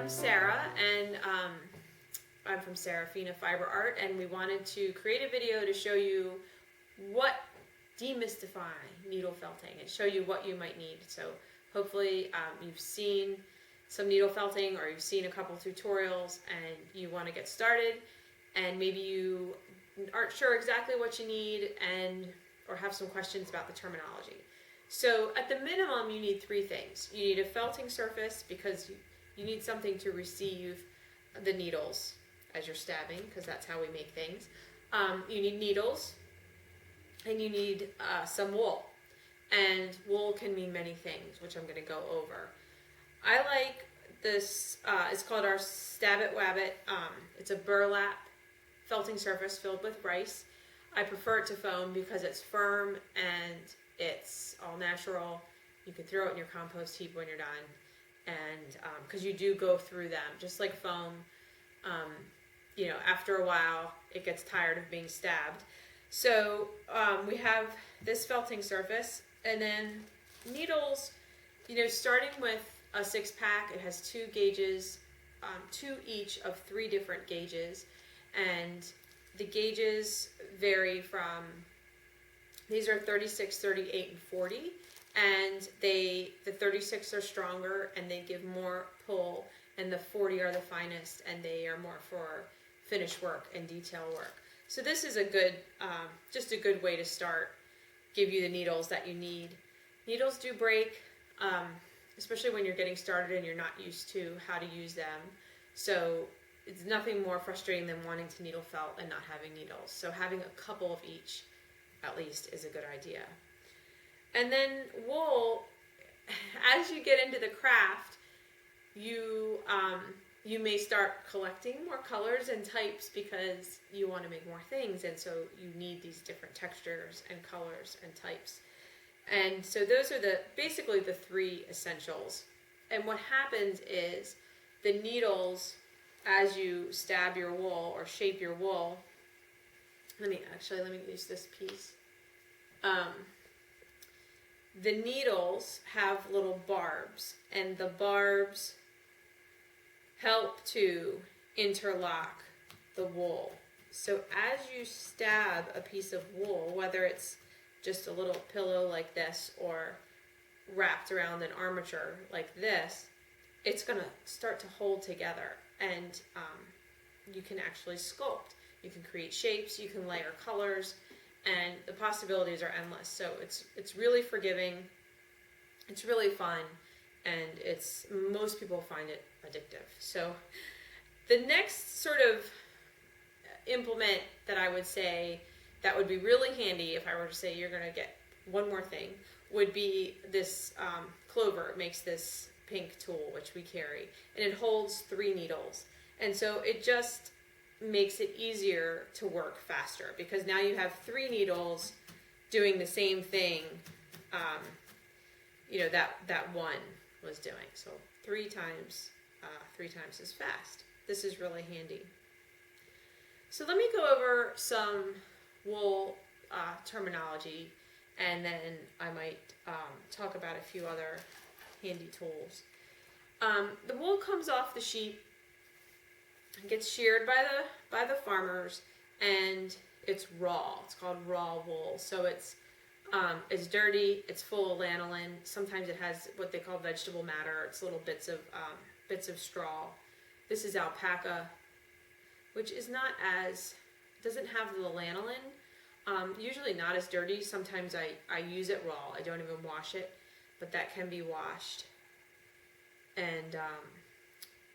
I'm Sarah, and I'm from Sarafina Fiber Art, and we wanted to create a video to show you what demystify needle felting and show you what you might need. So hopefully you've seen some needle felting, or you've seen a couple tutorials and you want to get started, and maybe you aren't sure exactly what you need or have some questions about the terminology. So at the minimum, you need three things. You need a felting surface because you need something to receive the needles as you're stabbing, because that's how we make things. You need needles, and you need some wool. And wool can mean many things, which I'm going to go over. I like this, it's called our Stab It Wabbit. It's a burlap felting surface filled with rice. I prefer it to foam because it's firm and it's all natural. You can throw it in your compost heap when you're done, and because you do go through them just like foam. After a while it gets tired of being stabbed. So we have this felting surface, and then needles. Starting with a 6-pack, it has 2 gauges, 2 each of 3 different gauges, and the gauges vary from, these are 36, 38, and 40, and the 36 are stronger and they give more pull, and the 40 are the finest and they are more for finish work and detail work. So this is a good, just a good way to start, give you the needles that you need. Needles do break, especially when you're getting started and you're not used to how to use them. So it's nothing more frustrating than wanting to needle felt and not having needles. So having a couple of each, at least, is a good idea. And then wool, as you get into the craft, you may start collecting more colors and types because you want to make more things, and so you need these different textures and colors and types. And so those are basically the 3 essentials. And what happens is the needles, as you stab your wool or shape your wool, let me use this piece. The needles have little barbs, and the barbs help to interlock the wool. So as you stab a piece of wool, whether it's just a little pillow like this or wrapped around an armature like this, it's going to start to hold together, and you can actually sculpt. You can create shapes, you can layer colors, and the possibilities are endless. So it's really forgiving, it's really fun, and most people find it addictive. So the next sort of implement that I would say that would be really handy, if I were to say you're going to get one more thing, would be this clover. It makes this pink tool, which we carry, and it holds 3 needles. And so it just makes it easier to work faster, because now you have 3 needles doing the same thing that one was doing. So 3 times as fast. This is really handy. So let me go over some wool terminology, and then I might talk about a few other handy tools. The wool comes off the sheep, gets sheared by the farmers, and it's raw. It's called raw wool. So it's dirty. It's full of lanolin. Sometimes it has what they call vegetable matter. It's little bits of straw. This is alpaca, which is doesn't have the lanolin. Usually not as dirty. Sometimes I use it raw. I don't even wash it, but that can be washed. And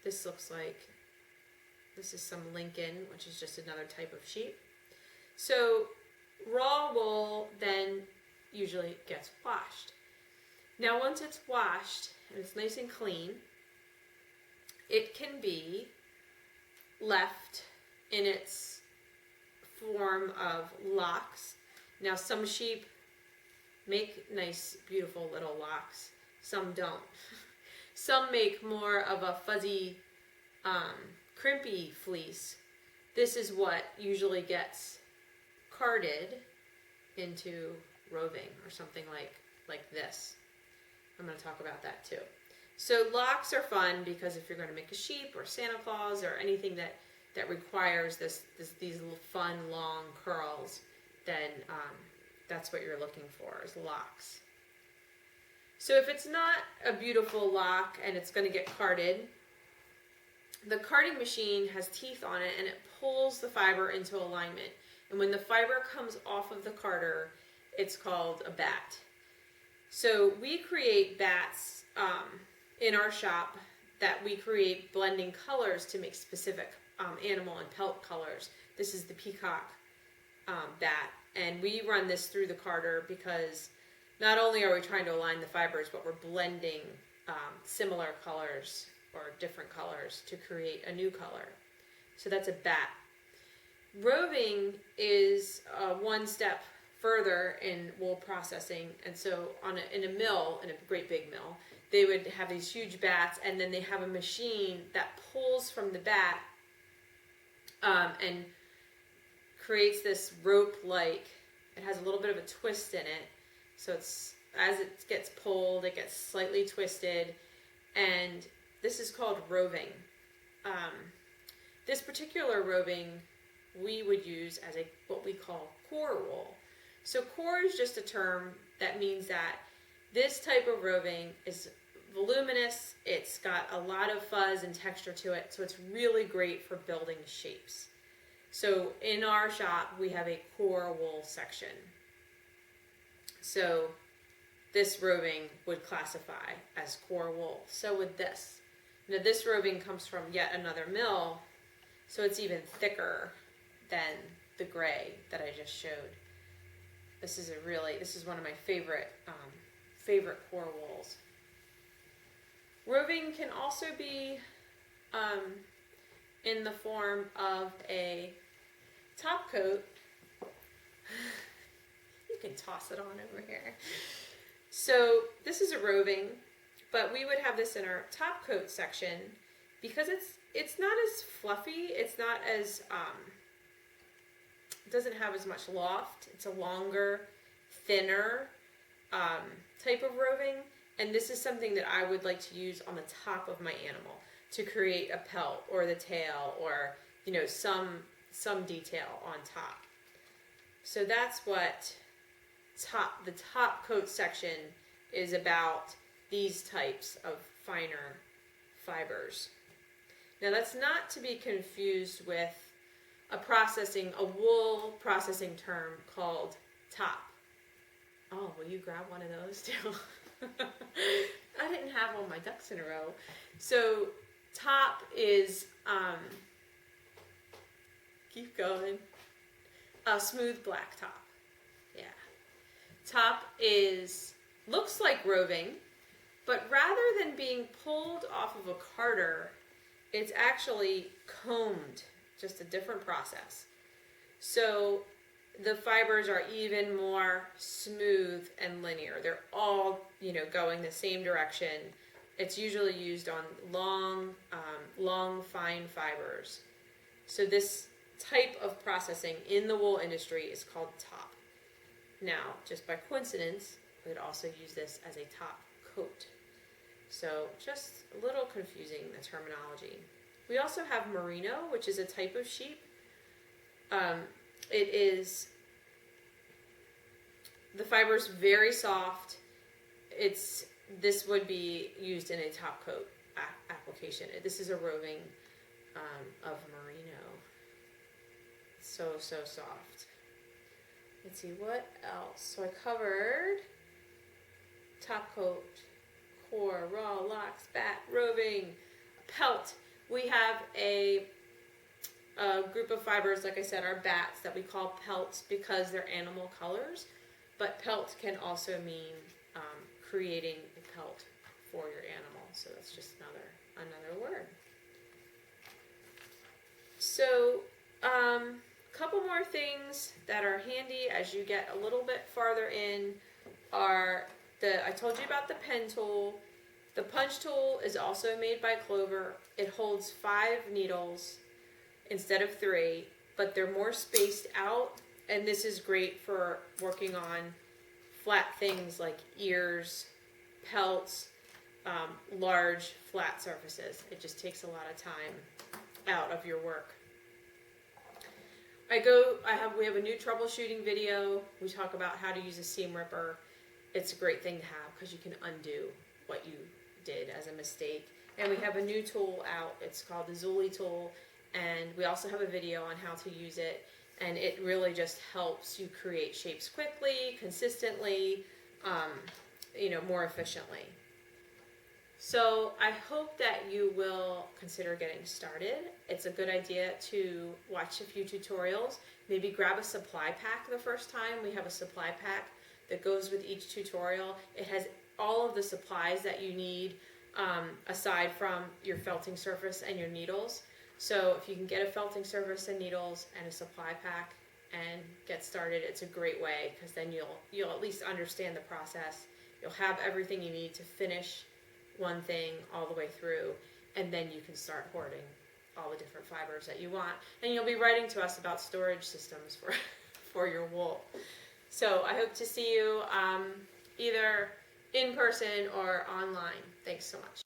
this looks like, this is some Lincoln, which is just another type of sheep. So raw wool then usually gets washed. Now once it's washed and it's nice and clean, it can be left in its form of locks. Now some sheep make nice, beautiful little locks. Some don't. Some make more of a fuzzy, crimpy fleece. This is what usually gets carded into roving or something like this. I'm going to talk about that too. So locks are fun because if you're going to make a sheep or Santa Claus or anything that requires these little fun long curls, then that's what you're looking for, is locks. So if it's not a beautiful lock and it's going to get carded, the carding machine has teeth on it and it pulls the fiber into alignment. And when the fiber comes off of the carder, it's called a bat. So we create bats in our shop that we create blending colors to make specific animal and pelt colors. This is the peacock bat, and we run this through the carder because not only are we trying to align the fibers, but we're blending similar colors or different colors to create a new color. So that's a bat. Roving is one step further in wool processing, and so in a mill, in a great big mill, they would have these huge bats, and then they have a machine that pulls from the bat and creates this rope-like. It has a little bit of a twist in it, so it's as it gets pulled, it gets slightly twisted, and this is called roving. This particular roving we would use as what we call core wool. So core is just a term that means that this type of roving is voluminous, it's got a lot of fuzz and texture to it, so it's really great for building shapes. So in our shop, we have a core wool section. So this roving would classify as core wool. So would this. Now this roving comes from yet another mill, so it's even thicker than the gray that I just showed. This is one of my favorite core wools. Roving can also be in the form of a top coat. You can toss it on over here. So this is a roving, but we would have this in our top coat section because it's not as fluffy. It's not as it doesn't have as much loft. It's a longer, thinner type of roving, and this is something that I would like to use on the top of my animal to create a pelt or the tail or some detail on top. So that's what the top coat section is about, these types of finer fibers. Now that's not to be confused with a wool processing term called top. Oh, will you grab one of those too? I didn't have all my ducks in a row. So top is, keep going, a smooth black top. Yeah. Top looks like roving, but rather than being pulled off of a carder, it's actually combed, just a different process. So the fibers are even more smooth and linear. They're all, going the same direction. It's usually used on long, fine fibers. So this type of processing in the wool industry is called top. Now, just by coincidence, we would also use this as a top coat. So just a little confusing, the terminology. We also have merino, which is a type of sheep. The fiber's very soft. This would be used in a top coat application. This is a roving of merino. So soft. Let's see, what else? So I covered top coat, core, raw, locks, bat, roving, pelt. We have a group of fibers, like I said, are bats that we call pelts because they're animal colors. But pelt can also mean creating a pelt for your animal. So that's just another word. So couple more things that are handy as you get a little bit farther in are I told you about the pen tool. The punch tool is also made by Clover. It holds 5 needles instead of 3, but they're more spaced out, and this is great for working on flat things like ears, pelts, large flat surfaces. It just takes a lot of time out of your work. We have a new troubleshooting video. We talk about how to use a seam ripper. It's a great thing to have because you can undo what you did as a mistake. And we have a new tool out. It's called the Zuli tool. And we also have a video on how to use it. And it really just helps you create shapes quickly, consistently, more efficiently. So I hope that you will consider getting started. It's a good idea to watch a few tutorials. Maybe grab a supply pack the first time. We have a supply pack that goes with each tutorial. It has all of the supplies that you need aside from your felting surface and your needles. So if you can get a felting surface and needles and a supply pack and get started, it's a great way because then you'll at least understand the process. You'll have everything you need to finish one thing all the way through, and then you can start hoarding all the different fibers that you want. And you'll be writing to us about storage systems for your wool. So I hope to see you either in person or online. Thanks so much.